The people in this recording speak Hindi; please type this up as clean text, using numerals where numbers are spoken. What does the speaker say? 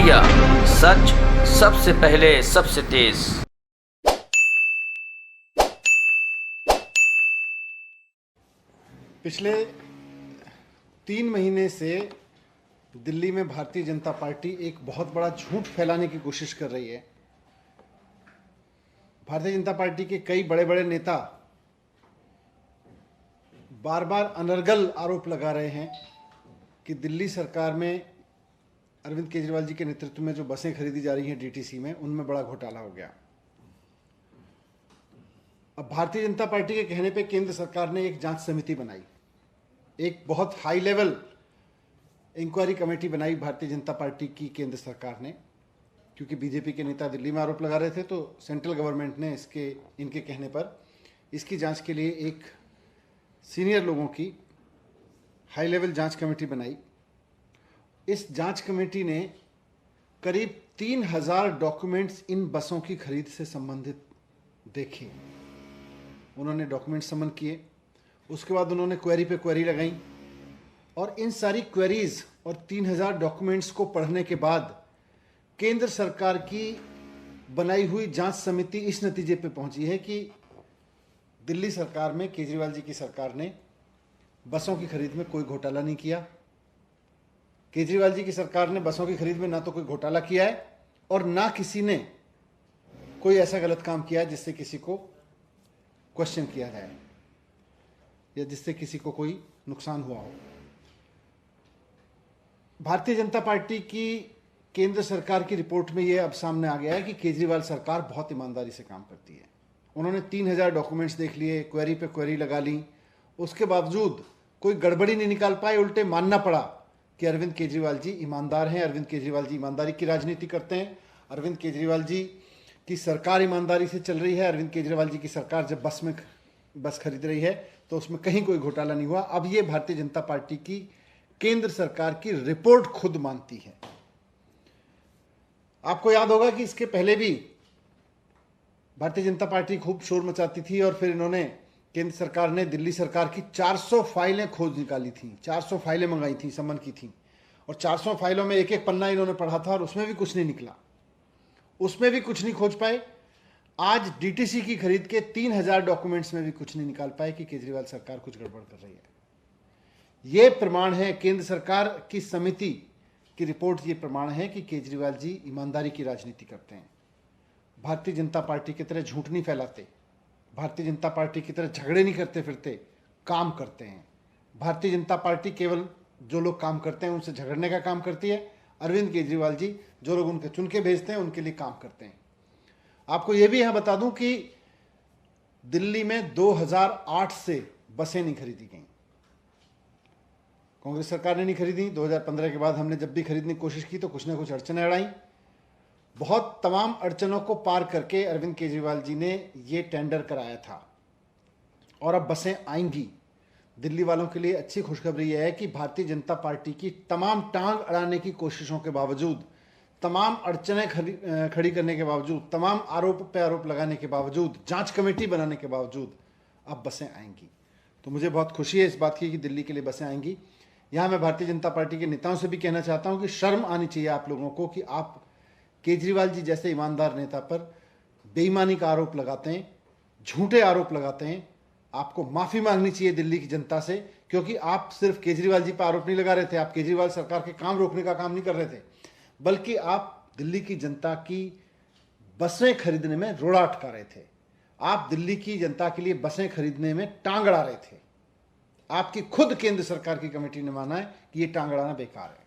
इंडिया, सच सबसे पहले सबसे तेज। पिछले 3 महीने से दिल्ली में भारतीय जनता पार्टी एक बहुत बड़ा झूठ फैलाने की कोशिश कर रही है। भारतीय जनता पार्टी के कई बड़े बड़े नेता बार बार अनर्गल आरोप लगा रहे हैं कि दिल्ली सरकार में अरविंद केजरीवाल जी के नेतृत्व में जो बसें खरीदी जा रही हैं डीटीसी में, उनमें बड़ा घोटाला हो गया। अब भारतीय जनता पार्टी के कहने पे केंद्र सरकार ने एक जांच समिति बनाई, एक बहुत हाई लेवल इंक्वायरी कमेटी बनाई भारतीय जनता पार्टी की केंद्र सरकार ने, क्योंकि बीजेपी के नेता दिल्ली में आरोप लगा रहे थे, तो सेंट्रल गवर्नमेंट ने इनके कहने पर इसकी जांच के लिए एक सीनियर लोगों की हाई लेवल जांच कमेटी बनाई। इस जांच कमेटी ने करीब 3000 डॉक्यूमेंट्स इन बसों की खरीद से संबंधित देखे। उन्होंने डॉक्यूमेंट समन किए, उसके बाद उन्होंने क्वेरी पे क्वेरी लगाई, और इन सारी क्वेरीज और 3000 डॉक्यूमेंट्स को पढ़ने के बाद केंद्र सरकार की बनाई हुई जांच समिति इस नतीजे पे पहुंची है कि दिल्ली सरकार में केजरीवाल जी की सरकार ने बसों की खरीद में कोई घोटाला नहीं किया। केजरीवाल जी की सरकार ने बसों की खरीद में ना तो कोई घोटाला किया है और ना किसी ने कोई ऐसा गलत काम किया है जिससे किसी को क्वेश्चन किया जाए या जिससे किसी को कोई नुकसान हुआ हो। भारतीय जनता पार्टी की केंद्र सरकार की रिपोर्ट में यह अब सामने आ गया है कि केजरीवाल सरकार बहुत ईमानदारी से काम करती है। उन्होंने 3000 डॉक्यूमेंट्स देख लिए, क्वेरी पे क्वेरी लगा ली, उसके बावजूद कोई गड़बड़ी नहीं निकाल पाए। उल्टे मानना पड़ा कि अरविंद केजरीवाल जी ईमानदार हैं, अरविंद केजरीवाल जी ईमानदारी की राजनीति करते हैं, अरविंद केजरीवाल जी की सरकार ईमानदारी से चल रही है, अरविंद केजरीवाल जी की सरकार जब बस खरीद रही है तो उसमें कहीं कोई घोटाला नहीं हुआ। अब ये भारतीय जनता पार्टी की केंद्र सरकार की रिपोर्ट खुद मानती है। आपको याद होगा कि इसके पहले भी भारतीय जनता पार्टी खूब शोर मचाती थी और फिर इन्होंने, केंद्र सरकार ने दिल्ली सरकार की 400 फाइलें खोज निकाली थी, 400 फाइलें मंगाई थी, समन की थी, और 400 फाइलों में एक एक पन्ना इन्होंने पढ़ा था और उसमें भी कुछ नहीं निकला, उसमें भी कुछ नहीं खोज पाए। आज डीटीसी की खरीद के 3000 डॉक्यूमेंट्स में भी कुछ नहीं निकाल पाए कि केजरीवाल सरकार कुछ गड़बड़ कर रही है। यह प्रमाण है, केंद्र सरकार की समिति की रिपोर्ट, ये प्रमाण है कि केजरीवाल जी ईमानदारी की राजनीति करते हैं। भारतीय जनता पार्टी की तरह झूठ नहीं फैलाते, भारतीय जनता पार्टी की तरह झगड़े नहीं करते फिरते, काम करते हैं। भारतीय जनता पार्टी केवल जो लोग काम करते हैं उनसे झगड़ने का काम करती है। अरविंद केजरीवाल जी जो लोग उनके चुन के भेजते हैं उनके लिए काम करते हैं। आपको यह भी यहां बता दूं कि दिल्ली में 2008 से बसें नहीं खरीदी गई, कांग्रेस सरकार ने नहीं खरीदी। 2015 के बाद हमने जब भी खरीदने की कोशिश की तो कुछ ना कुछ अड़चनें अड़ाई। बहुत तमाम अड़चनों को पार करके अरविंद केजरीवाल जी ने ये टेंडर कराया था और अब बसें आएंगी। दिल्ली वालों के लिए अच्छी खुशखबरी यह है कि भारतीय जनता पार्टी की तमाम टांग अड़ाने की कोशिशों के बावजूद, तमाम अड़चनें खड़ी करने के बावजूद, तमाम आरोप पे आरोप लगाने के बावजूद, जांच कमेटी बनाने के बावजूद अब बसें आएंगी। तो मुझे बहुत खुशी है इस बात की कि दिल्ली के लिए बसें आएंगी। यहाँ मैं भारतीय जनता पार्टी के नेताओं से भी कहना चाहता हूँ कि शर्म आनी चाहिए आप लोगों को कि आप केजरीवाल जी जैसे ईमानदार नेता पर बेईमानी का आरोप लगाते हैं, झूठे आरोप लगाते हैं। आपको माफी मांगनी चाहिए दिल्ली की जनता से, क्योंकि आप सिर्फ केजरीवाल जी पर आरोप नहीं लगा रहे थे, आप केजरीवाल सरकार के काम रोकने का काम नहीं कर रहे थे, बल्कि आप दिल्ली की जनता की बसें खरीदने में रोड़ा अटका रहे थे। आप दिल्ली की जनता के लिए बसें खरीदने में टांग अड़ा रहे थे। आपकी खुद केंद्र सरकार की कमेटी ने माना है कि यह टांग अड़ाना बेकार है।